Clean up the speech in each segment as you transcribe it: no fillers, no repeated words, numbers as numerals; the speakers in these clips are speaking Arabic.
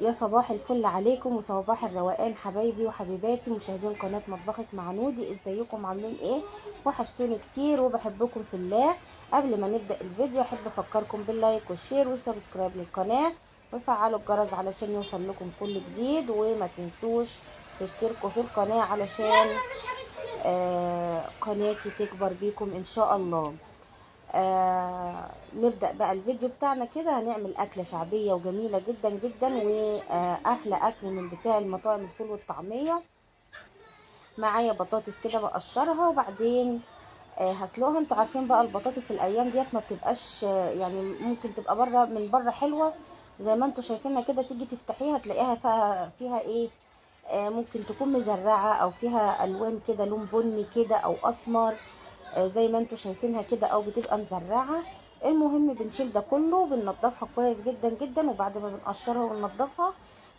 يا صباح الفل عليكم وصباح الروقان حبايبي وحبيباتي مشاهدين قناة مطبخك مع نودي. ازيكم عاملين ايه؟ وحشتوني كتير وبحبكم في الله. قبل ما نبدأ الفيديو احب افكركم باللايك والشير والسبسكرايب للقناة وفعلوا الجرس علشان يوصل لكم كل جديد، وما تنسوش تشتركوا في القناة علشان قناتي تكبر بيكم ان شاء الله. نبدأ بقى الفيديو بتاعنا كده. هنعمل أكلة شعبية وجميلة جدا جدا وأحلى أكل من بتاع المطاعم الفول والطعمية. معايا بطاطس كده بقشرها وبعدين هسلقها. انتوا عارفين بقى البطاطس الأيام ديت ما بتبقاش يعني ممكن تبقى بره من بره حلوة زي ما انتوا شايفينها كده، تيجي تفتحيها تلاقيها فيها ايه، ممكن تكون مزرعة او فيها ألوان كده، لون بني كده او أسمر زي ما انتوا شايفينها كده، او بتبقى مزرعه. المهم بنشيل ده كله، بننضفها كويس جدا جدا، وبعد ما بنقشرها وننضفها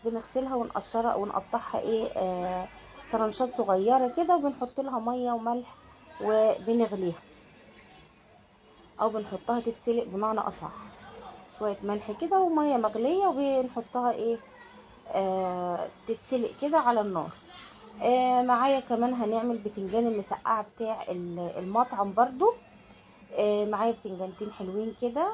بنغسلها ونقشرها ونقطعها ايه طرنشات صغيره كده، وبنحط لها ميه وملح وبنغليها او بنحطها تتسلق بمعنى اصح. شويه ملح كده وميه مغليه وبنحطها ايه تتسلق كده على النار. معايا كمان هنعمل بتنجان المسقعه بتاع المطعم برضو. معايا بتنجانتين حلوين كده،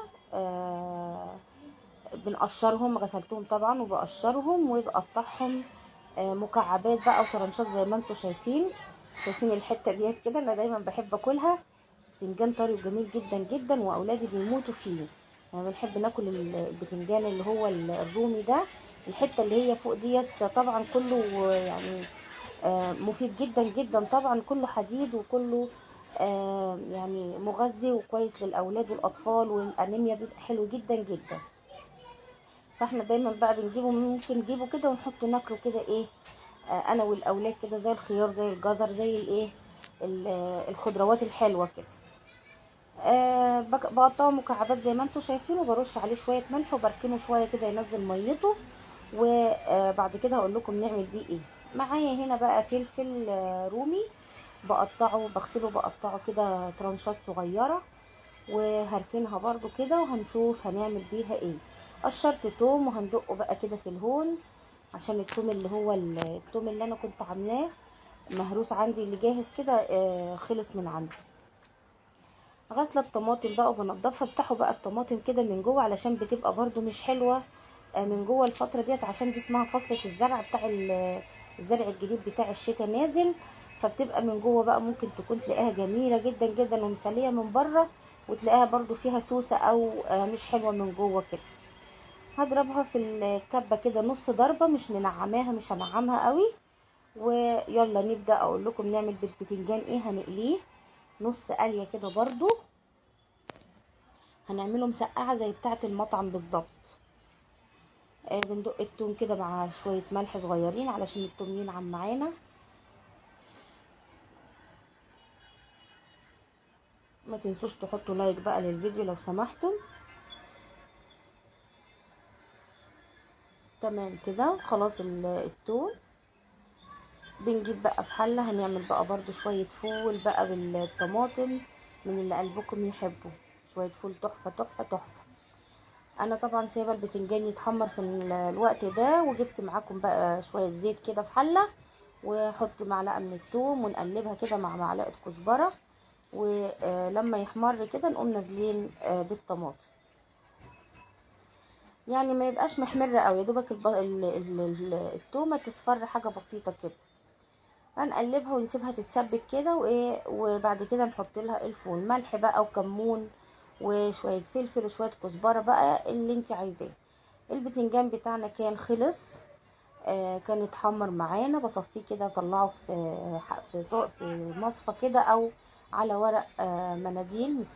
بنقشرهم، غسلتهم طبعا وبقشرهم وبقطعهم مكعبات بقى وطرنشات زي ما انتم شايفين الحته ديت كده. انا دايما بحب اكلها، بتنجان طري وجميل جدا جدا واولادي بيموتوا فيه. يعني بنحب ناكل البتنجان اللي هو الرومي ده، الحته اللي هي فوق ديت طبعا كله يعني مفيد جدا جدا طبعا، كله حديد وكله يعني مغذي وكويس للاولاد والاطفال، والانيميا بيبقى حلو جدا جدا. فاحنا دايما بقى بنجيبه، ممكن نجيبه كده ونحطه ناكله كده ايه انا والاولاد كده، زي الخيار زي الجزر زي الايه الخضروات الحلوه كده. بقطعه مكعبات زي ما انتم شايفين، وبرش عليه شويه ملح وبركنه شويه كده ينزل ميته. وبعد كده هقول لكم نعمل بيه ايه. معايا هنا بقى فلفل رومي بقطعه، بغسله بقطعه كده ترانشات صغيره، وهركنها برضو كده وهنشوف هنعمل بيها ايه. قشرت توم وهندقه بقى كده في الهون، عشان التوم اللي هو التوم اللي انا كنت عاملاه مهروس عندي اللي جاهز كده خلص من عندي. غسله الطماطم بقى وبنضفها، افتحوا بقى الطماطم كده من جوه علشان بتبقى برضو مش حلوه من جوه الفتره ديت، عشان دي اسمها فصلة الزرع بتاع الزرع الجديد بتاع الشتاء نازل. فبتبقى من جوه بقى ممكن تكون تلاقيها جميله جدا جدا ومسليه من بره، وتلاقيها برضو فيها سوسه او مش حلوه من جوه كده. هضربها في الكبه كده نص ضربه، مش منعماها، مش هنعمها قوي. ويلا نبدا اقول لكم نعمل بالبتنجان ايه. هنقليه نص قليه كده برضو، هنعمله مسقعه زي بتاعه المطعم بالظبط. بندق التوم كده مع شويه ملح صغيرين علشان التوم ينعم معانا. ما تنسوش تحطوا لايك بقى للفيديو لو سمحتم. تمام كده خلاص التوم. بنجيب بقى في حله، هنعمل بقى برضو شويه فول بقى بالطماطم من اللي قلبكم يحبوا. شويه فول تحفه تحفه تحفه. انا طبعا سايبه البتنجان يتحمر في الوقت ده، وجبت معاكم بقى شويه زيت كده في حله، وحط معلقه من الثوم ونقلبها كده مع معلقه كزبره، ولما يحمر كده نقوم نازلين بالطماطم. يعني ما يبقاش محمر قوي، يا دوبك التومه تصفر حاجه بسيطه كده. هنقلبها ونسيبها تتسبك كده وايه، وبعد كده نحط لها الفول، ملح بقى وكمون وشويه فلفل وشويه كزبره بقى اللي انت عايزاه. البتنجان بتاعنا كان خلص، كان اتحمر معانا. بصفيه كده اطلعه في مصفى كده او على ورق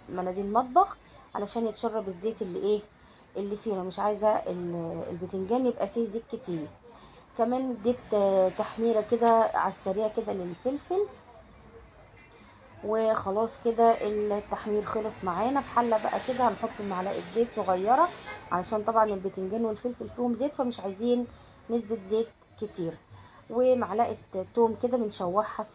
مناديل مطبخ، علشان يتشرب الزيت اللي ايه اللي فيه. انا مش عايزه البتنجان يبقى فيه زيت كتير. كمان اديت تحميره كده على السريع كده للفلفل. وخلاص كده التحمير خلص معانا. في حله بقى كده هنحط معلقه زيت صغيره، علشان طبعا البتنجان والفلفل فيهم زيت، فمش عايزين نسبه زيت كتير. ومعلقه توم كده بنشوحها